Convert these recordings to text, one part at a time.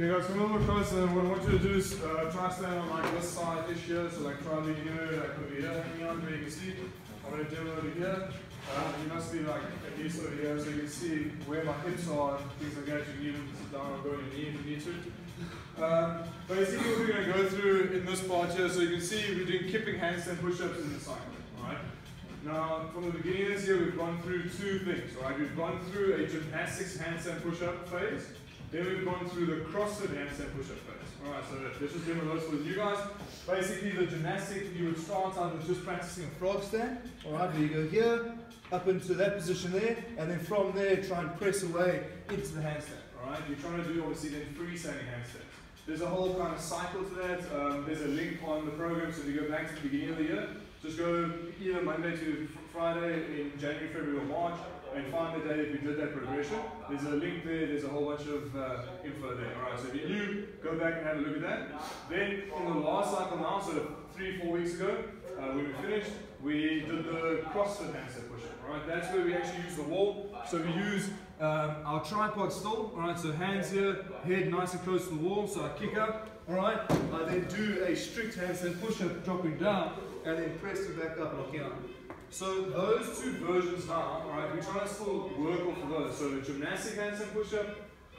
Okay guys, come a little bit closer. What I want you to do is try to stand on like this side-ish here. So like try leaning here, like over here, hanging on where you can see. I'm going to demo over here. You must be like at least over here so you can see where my hips are and things like that. You can even sit down or go on your knee if you need to. Basically what we're going to go through in this part here, so you can see we're doing kipping handstand push-ups in the cycle. Alright? Now from the beginning of this year we've gone through two things. Alright? We've gone through a gymnastics handstand push-up phase. Then we've gone through the CrossFit handstand push-up phase. Alright, so let's just demo those for you guys. Basically the gymnastic, you would start out with just practicing a frog stand. Alright, where you go here, up into that position there, and then from there try and press away into the handstand. Alright, you're trying to do obviously then freestanding handstands. There's a whole kind of cycle to that. There's a link on the program, so if you go back to the beginning of the year, just go either Monday to Friday in January, February or March, and find the day if you did that progression. There's a link there, there's a whole bunch of info there. Alright, so if you're new, go back and have a look at that. Then in the last cycle now, so 3-4 weeks ago, when we finished, we did the CrossFit handstand push-up. Alright, that's where we actually use the wall. So we use our tripod still. Alright, so hands here, head nice and close to the wall. So I kick up. Alright, I then do a strict handstand push-up, dropping down, and then pressing back up, locking out. So those two versions now, alright, we're trying to still work off of those. So the gymnastic handstand push-up,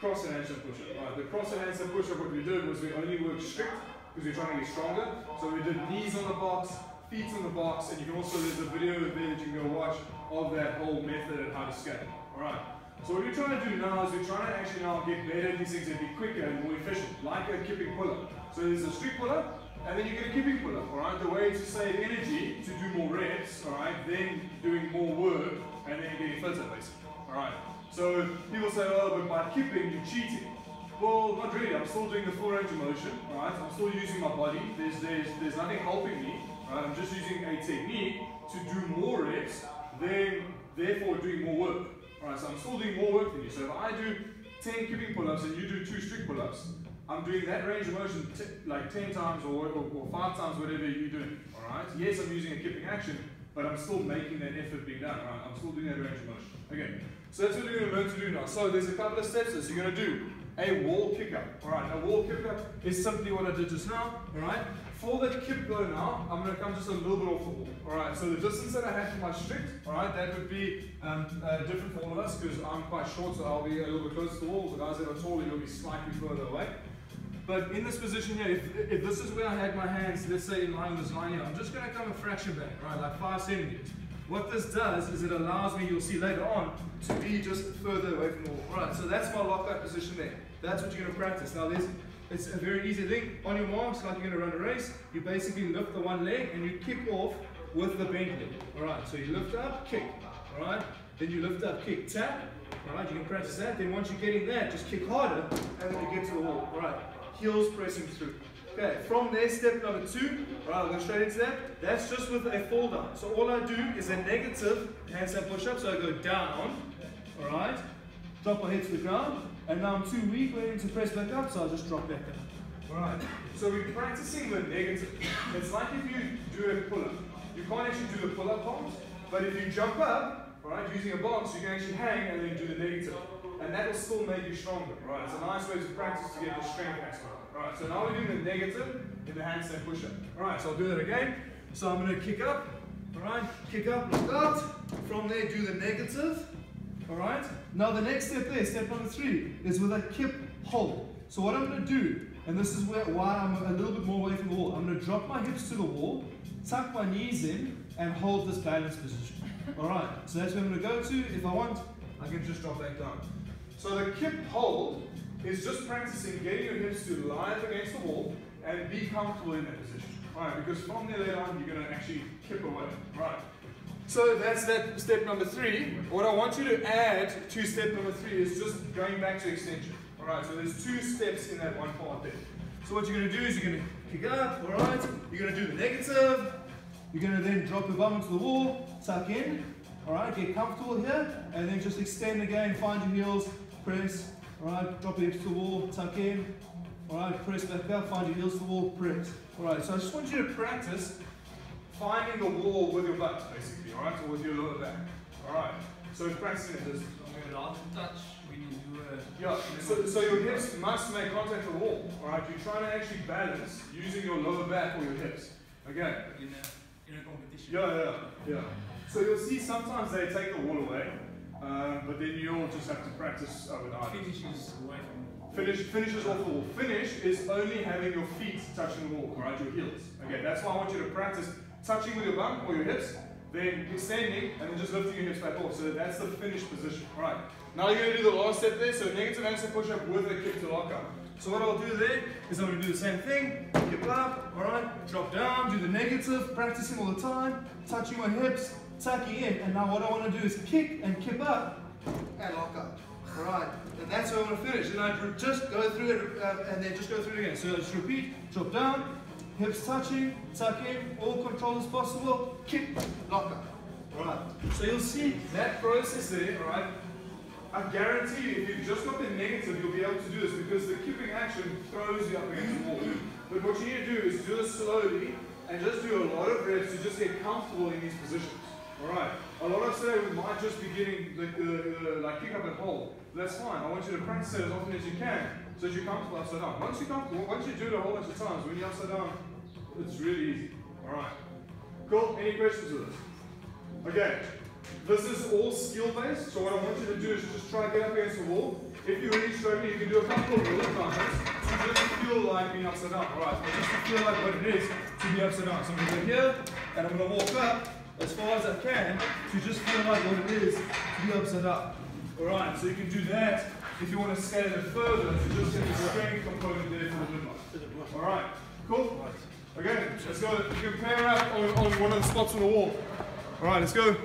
CrossFit handstand push-up. Alright, the CrossFit handstand push-up, what we did was we only worked strict because we're trying to get stronger. So we did knees on the box, feet on the box, and you can also, there's a video there that you can go watch of that whole method and how to scale. Alright. So what we're trying to do now is we're trying to actually now get better at these things and be quicker and more efficient, like a kipping pull-up. So there's a strict pull-up, and then you get a kipping pull-up, alright? The way to save energy, to do more reps, alright, then doing more work, and then getting fitter, basically, alright? So people say, oh, but by kipping, you're cheating. Well, not really. I'm still doing the full range of motion, alright? I'm still using my body. There's nothing helping me, right? I'm just using a technique to do more reps, then therefore doing more work. Alright, so I'm still doing more work than you. So if I do 10 kipping pull-ups and you do 2 strict pull-ups, I'm doing that range of motion like 10 times or 5 times, whatever you're doing. Alright? Yes, I'm using a kipping action, but I'm still making that effort being done. Right? I'm still doing that range of motion. Okay, so that's what we're going to learn to do now. So there's a couple of steps that you're going to do. A wall kick-up. Alright, a wall kick-up is simply what I did just now. Alright? For the kip go now, I'm going to come just a little bit off the wall. Alright, so the distance that I have for my strict, alright, that would be different for all of us because I'm quite short, so I'll be a little bit closer to the wall. The guys that are taller, you'll be slightly further away. But in this position here, if this is where I had my hands, let's say in line with this line here, I'm just going to come a fraction back, right, like 5 centimeters. What this does is it allows me, you'll see later on, to be just further away from the wall. Alright, so that's my lockout position there. That's what you're going to practice. Now it's a very easy thing. On your marks, like you're going to run a race, you basically lift the one leg and you kick off with the bent leg. Alright, so you lift up, kick. Alright, then you lift up, kick, tap. Alright, you can practice that. Then once you're getting that, just kick harder and then you get to the wall. Alright, heels pressing through. Okay, from there, step number 2, alright, I'll go straight into that. That's just with a fall down. So all I do is a negative handstand push-up. So I go down, alright, drop my head to the ground, and now I'm too weak, waiting to press back up, so I'll just drop back up. Alright, so we're practicing the negative. It's like if you do a pull-up. You can't actually do the pull-up box, but if you jump up, alright, using a box, you can actually hang and then do the negative. And that will still make you stronger, right? It's a nice way to practice to get the strength aspect. Alright, so now we're doing the negative in the handstand push-up. Alright, so I'll do that again. So I'm going to kick up, alright, kick up, look out. From there, do the negative. Alright, now the next step there, step number 3, is with a Kip Hold. So what I'm going to do, and this is why I'm a little bit more away from the wall, I'm going to drop my hips to the wall, tuck my knees in, and hold this balance position. Alright, so that's where I'm going to go to. If I want, I can just drop back down. So the Kip Hold is just practicing getting your hips to lie up against the wall and be comfortable in that position. Alright, because from there later on, you're going to actually kip away. Right. So that's that step number 3. What I want you to add to step number 3 is just going back to extension. Alright, so there's 2 steps in that one part there. So what you're going to do is you're going to kick up, alright, you're going to do the negative, you're going to then drop your bum into the wall, tuck in, alright, get comfortable here, and then just extend again, find your heels, press, alright, drop your hips to the wall, tuck in, alright, press back up, find your heels to the wall, press. Alright, so I just want you to practice finding the wall with your butt, basically, alright, or with your lower back. Alright, so practicing this. We're allowed to touch when you do Yeah, so your hips must make contact with the wall, alright? You're trying to actually balance using your lower back or your hips, okay? In a competition. Yeah. So you'll see sometimes they take the wall away, but then you'll just have to practice with either. Finishes away from the wall. Finishes off the wall. Finish is only having your feet touching the wall, alright? Your heels. Okay, that's why I want you to practice touching with your bum or your hips, then extending, and then just lifting your hips back off. So that's the finish position. Alright. Now you're going to do the last step there, so negative handstand push-up with a kick to lockout. So what I'll do there is I'm going to do the same thing, kip up, alright, drop down, do the negative, practicing all the time, touching my hips, tucking in, and now what I want to do is kick and kip up and lock up. Alright, and that's how I'm going to finish. And I just go through it and then just go through it again. So just repeat, drop down, hips touching, tuck in, all control as possible, kick, lock up. Alright, so you'll see that process there, alright. I guarantee you, if you've just got the negative, you'll be able to do this because the kipping action throws you up against the wall. But what you need to do is do this slowly and just do a lot of reps to just get comfortable in these positions. Alright, a lot of today we might just be getting like kick up and hold. That's fine. I want you to practice it as often as you can so that you're comfortable upside down. Once you're comfortable, once you do it a whole bunch of times, when you're upside down, it's really easy. Alright, cool. Any questions with this? Okay. This is all skill based, so what I want you to do is just try to get up against the wall. If you're really struggling, you can do a couple of roll climbers to just feel like being upside down. Alright, just to feel like what it is to be upside down. So I'm going to go here, and I'm going to walk up as far as I can to just feel like what it is to be upside down. Alright, so you can do that if you want to scale it further to just get the strength component there for the midline. Alright, cool? Okay, let's go. You can pair up on one of the spots on the wall. Alright, let's go.